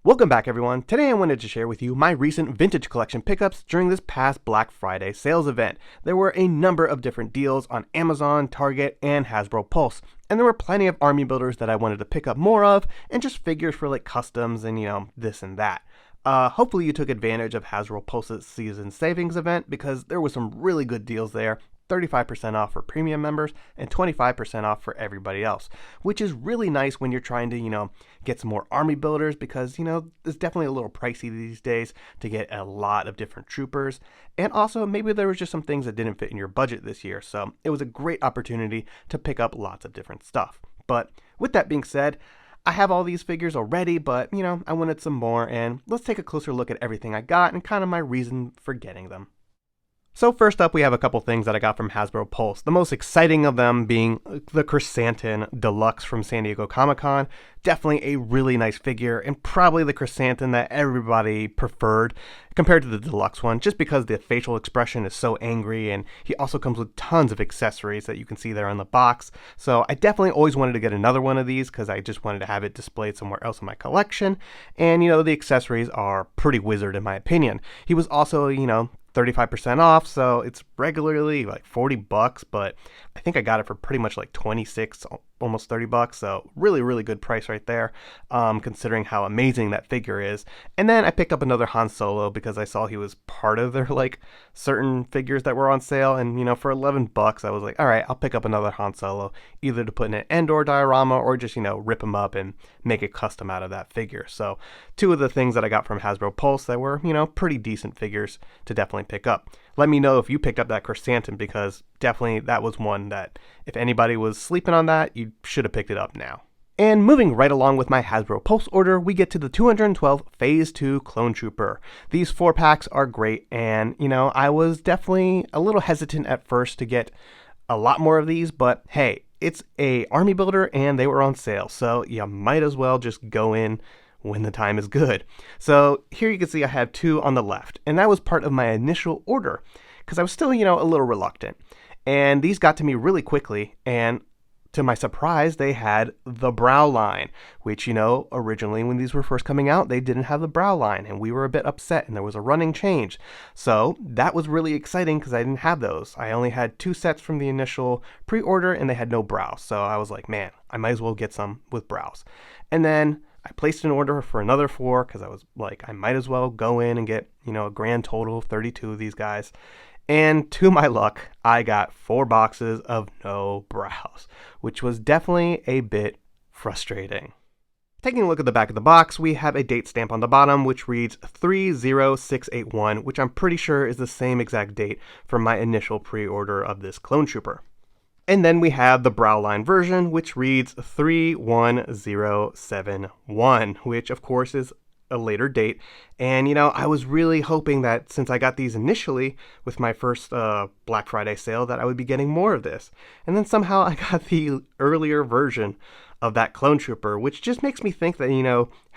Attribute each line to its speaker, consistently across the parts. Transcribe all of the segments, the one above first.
Speaker 1: Welcome back, everyone. Today I wanted to share with you my recent vintage collection pickups during this past Black Friday sales event. There were a number of different deals on Amazon, Target, and Hasbro Pulse, and there were plenty of army builders that I wanted to pick up more of, and just figures for like customs and this and that. Hopefully you took advantage of Hasbro Pulse's season savings event because there was some really good deals there. 35% off for premium members and 25% off for everybody else, which is really nice when you're trying to, get some more army builders because, it's definitely a little pricey these days to get a lot of different troopers. And also maybe there was just some things that didn't fit in your budget this year. So it was a great opportunity to pick up lots of different stuff. But with that being said, I have all these figures already, but, I wanted some more, and let's take a closer look at everything I got and kind of my reason for getting them. So first up, we have a couple things that I got from Hasbro Pulse. The most exciting of them being the Chrysanthemum Deluxe from San Diego Comic-Con. Definitely a really nice figure, and probably the Chrysanthemum that everybody preferred compared to the Deluxe one, just because the facial expression is so angry, and he also comes with tons of accessories that you can see there on the box. So I definitely always wanted to get another one of these because I just wanted to have it displayed somewhere else in my collection. And, the accessories are pretty wizard in my opinion. He was also, 35% off, so it's regularly like $40, but I think I got it for pretty much like 26, almost $30, so really good price right there, considering how amazing that figure is. And then I picked up another Han Solo because I saw he was part of their like certain figures that were on sale, and for $11 I was like, all right, I'll pick up another Han Solo, either to put in an Endor diorama or just rip him up and make a custom out of that figure. So two of the things that I got from Hasbro Pulse that were pretty decent figures to definitely pick up. Let me know if you picked up that Chrysanthemum, because definitely that was one that if anybody was sleeping on that, you should have picked it up now. And moving right along with my Hasbro Pulse order, we get to the 212 Phase 2 Clone Trooper. These 4-packs are great, and I was definitely a little hesitant at first to get a lot more of these, but hey, it's a army builder and they were on sale, so you might as well just go in when the time is good. So here you can see I have two on the left, and that was part of my initial order because I was still, a little reluctant. And these got to me really quickly, and to my surprise, they had the brow line, which, originally when these were first coming out, they didn't have the brow line, and we were a bit upset, and there was a running change. So that was really exciting because I didn't have those. I only had 2 sets from the initial pre-order, and they had no brows. So I was like, man, I might as well get some with brows. And then I placed an order for another 4 because I was like, I might as well go in and get, a grand total of 32 of these guys. And to my luck, I got 4 boxes of no brows, which was definitely a bit frustrating. Taking a look at the back of the box, we have a date stamp on the bottom, which reads 30681, which I'm pretty sure is the same exact date from my initial pre-order of this Clone Trooper. And then we have the brow line version, which reads 31071, which of course is a later date. And I was really hoping that since I got these initially with my first Black Friday sale, that I would be getting more of this. And then somehow I got the earlier version of that Clone Trooper, which just makes me think that,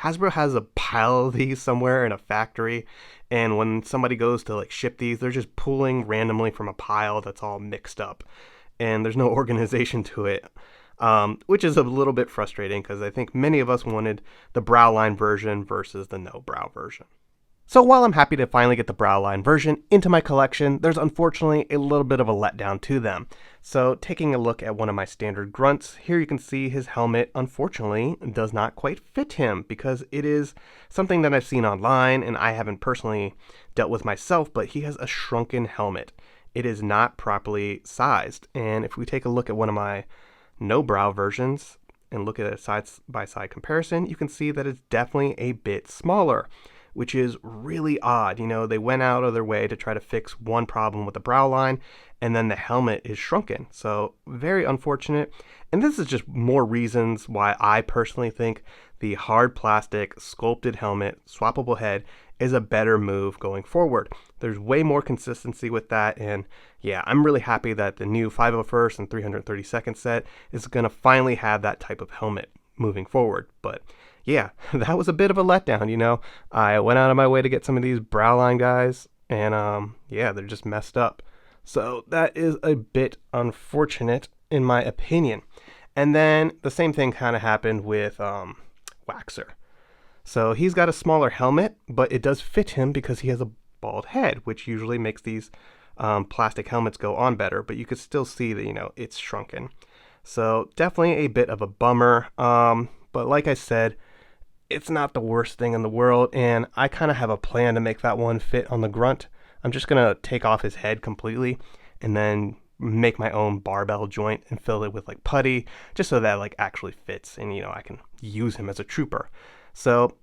Speaker 1: Hasbro has a pile of these somewhere in a factory. And when somebody goes to like ship these, they're just pulling randomly from a pile that's all mixed up. And there's no organization to it, which is a little bit frustrating because I think many of us wanted the brow line version versus the no brow version. So while I'm happy to finally get the brow line version into my collection, there's unfortunately a little bit of a letdown to them. So taking a look at one of my standard grunts, here you can see his helmet unfortunately does not quite fit him because it is something that I've seen online and I haven't personally dealt with myself, but he has a shrunken helmet. It is not properly sized. And if we take a look at one of my no brow versions and look at a side-by-side comparison, you can see that it's definitely a bit smaller, which is really odd. They went out of their way to try to fix one problem with the brow line, and then the helmet is shrunken. So very unfortunate. And this is just more reasons why I personally think the hard plastic sculpted helmet, swappable head, is a better move going forward. There's way more consistency with that, and yeah, I'm really happy that the new 501st and 332nd set is going to finally have that type of helmet moving forward. But yeah, that was a bit of a letdown, I went out of my way to get some of these brow line guys, and yeah, they're just messed up. So that is a bit unfortunate in my opinion. And then the same thing kind of happened with Waxer. So he's got a smaller helmet, but it does fit him because he has a bald head, which usually makes these plastic helmets go on better, but you could still see that, it's shrunken. So definitely a bit of a bummer. But like I said, it's not the worst thing in the world, and I kind of have a plan to make that one fit on the grunt. I'm just going to take off his head completely and then make my own barbell joint and fill it with like putty, just so that like actually fits and I can use him as a trooper. So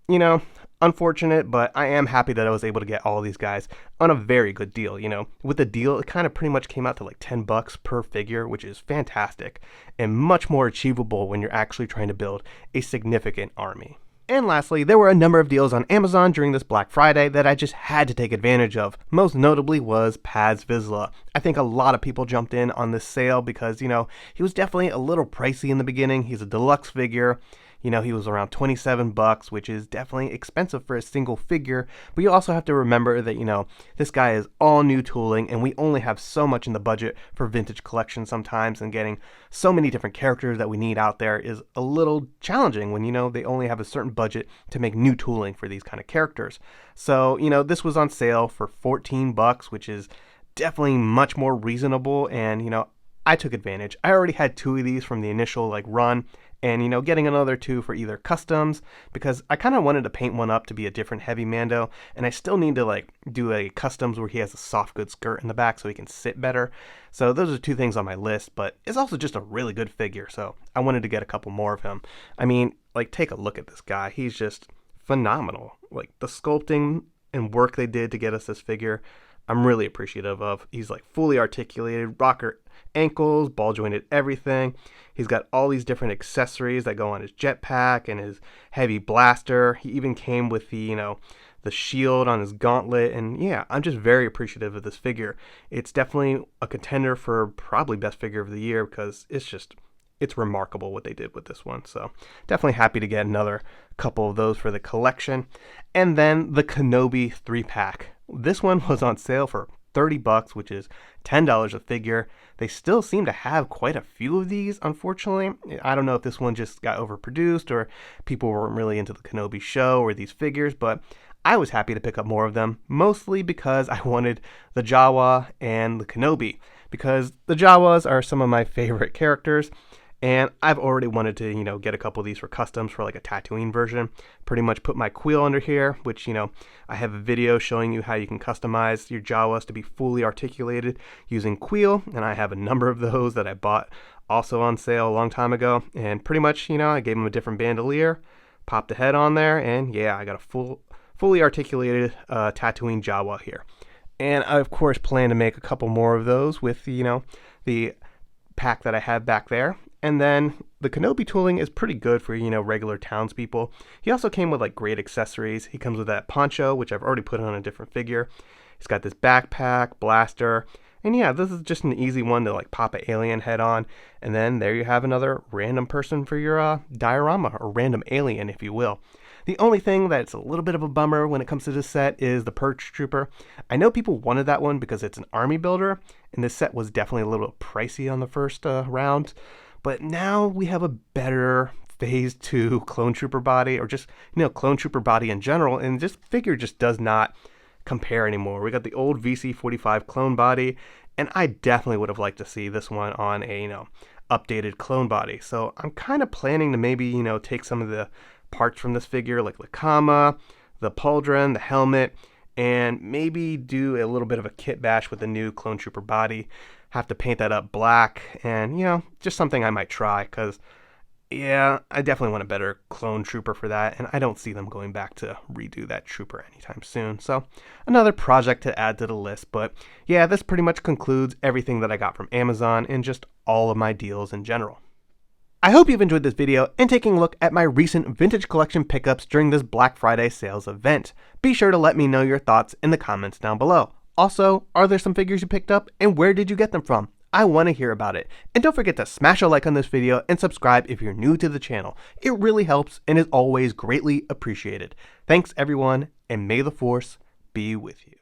Speaker 1: unfortunate, but I am happy that I was able to get all these guys on a very good deal. With the deal, it kind of pretty much came out to like $10 per figure, which is fantastic and much more achievable when you're actually trying to build a significant army. And lastly, there were a number of deals on Amazon during this Black Friday that I just had to take advantage of. Most notably was Paz Vizslas. I think a lot of people jumped in on this sale because, he was definitely a little pricey in the beginning. He's a deluxe figure. He was around $27, which is definitely expensive for a single figure. But you also have to remember that, this guy is all new tooling, and we only have so much in the budget for vintage collection sometimes, and getting so many different characters that we need out there is a little challenging when, they only have a certain budget to make new tooling for these kind of characters. So, this was on sale for $14, which is definitely much more reasonable, and, I took advantage. I already had 2 of these from the initial run, and getting another 2 for either customs, because I kind of wanted to paint one up to be a different heavy Mando, and I still need to do a customs where he has a soft good skirt in the back so he can sit better. So those are 2 things on my list, but it's also just a really good figure, so I wanted to get a couple more of him. I mean, take a look at this guy. He's just phenomenal. The sculpting and work they did to get us this figure, I'm really appreciative of. He's fully articulated, rocker ankles, ball jointed everything. He's got all these different accessories that go on his jetpack and his heavy blaster. He even came with the shield on his gauntlet. And yeah, I'm just very appreciative of this figure. It's definitely a contender for probably best figure of the year because it's remarkable what they did with this one. So definitely happy to get another couple of those for the collection. And then the Kenobi 3-pack. This one was on sale for $30, which is $10 a figure. They still seem to have quite a few of these, unfortunately. I don't know if this one just got overproduced or people weren't really into the Kenobi show or these figures, but I was happy to pick up more of them, mostly because I wanted the Jawa and the Kenobi, because the Jawas are some of my favorite characters. And I've already wanted to, get a couple of these for customs for a Tatooine version. Pretty much put my quill under here, which, I have a video showing you how you can customize your Jawas to be fully articulated using quill. And I have a number of those that I bought also on sale a long time ago. And pretty much, I gave them a different bandolier, popped the head on there, and yeah, I got a fully articulated Tatooine Jawa here. And I, of course, plan to make a couple more of those with, the pack that I have back there. And then the Kenobi tooling is pretty good for, regular townspeople. He also came with great accessories. He comes with that poncho, which I've already put on a different figure. He's got this backpack, blaster, and yeah, this is just an easy one to pop an alien head on. And then there you have another random person for your diorama, or random alien, if you will. The only thing that's a little bit of a bummer when it comes to this set is the Purge Trooper. I know people wanted that one because it's an army builder, and this set was definitely a little pricey on the first round. But now we have a better Phase 2 Clone Trooper body, or just, Clone Trooper body in general, and this figure just does not compare anymore. We got the old VC-45 clone body, and I definitely would have liked to see this one on a, updated clone body. So I'm kind of planning to maybe, take some of the parts from this figure, like the Kama, the pauldron, the helmet, and maybe do a little bit of a kit bash with the new Clone Trooper body. Have to paint that up black, and just something I might try, because yeah, I definitely want a better Clone Trooper for that, and I don't see them going back to redo that trooper anytime soon. So another project to add to the list. But yeah, this pretty much concludes everything that I got from Amazon and just all of my deals in general. I hope you've enjoyed this video and taking a look at my recent vintage collection pickups during this Black Friday sales event. Be sure to let me know your thoughts in the comments down below. Also, are there some figures you picked up, and where did you get them from? I want to hear about it. And don't forget to smash a like on this video and subscribe if you're new to the channel. It really helps and is always greatly appreciated. Thanks everyone, and may the Force be with you.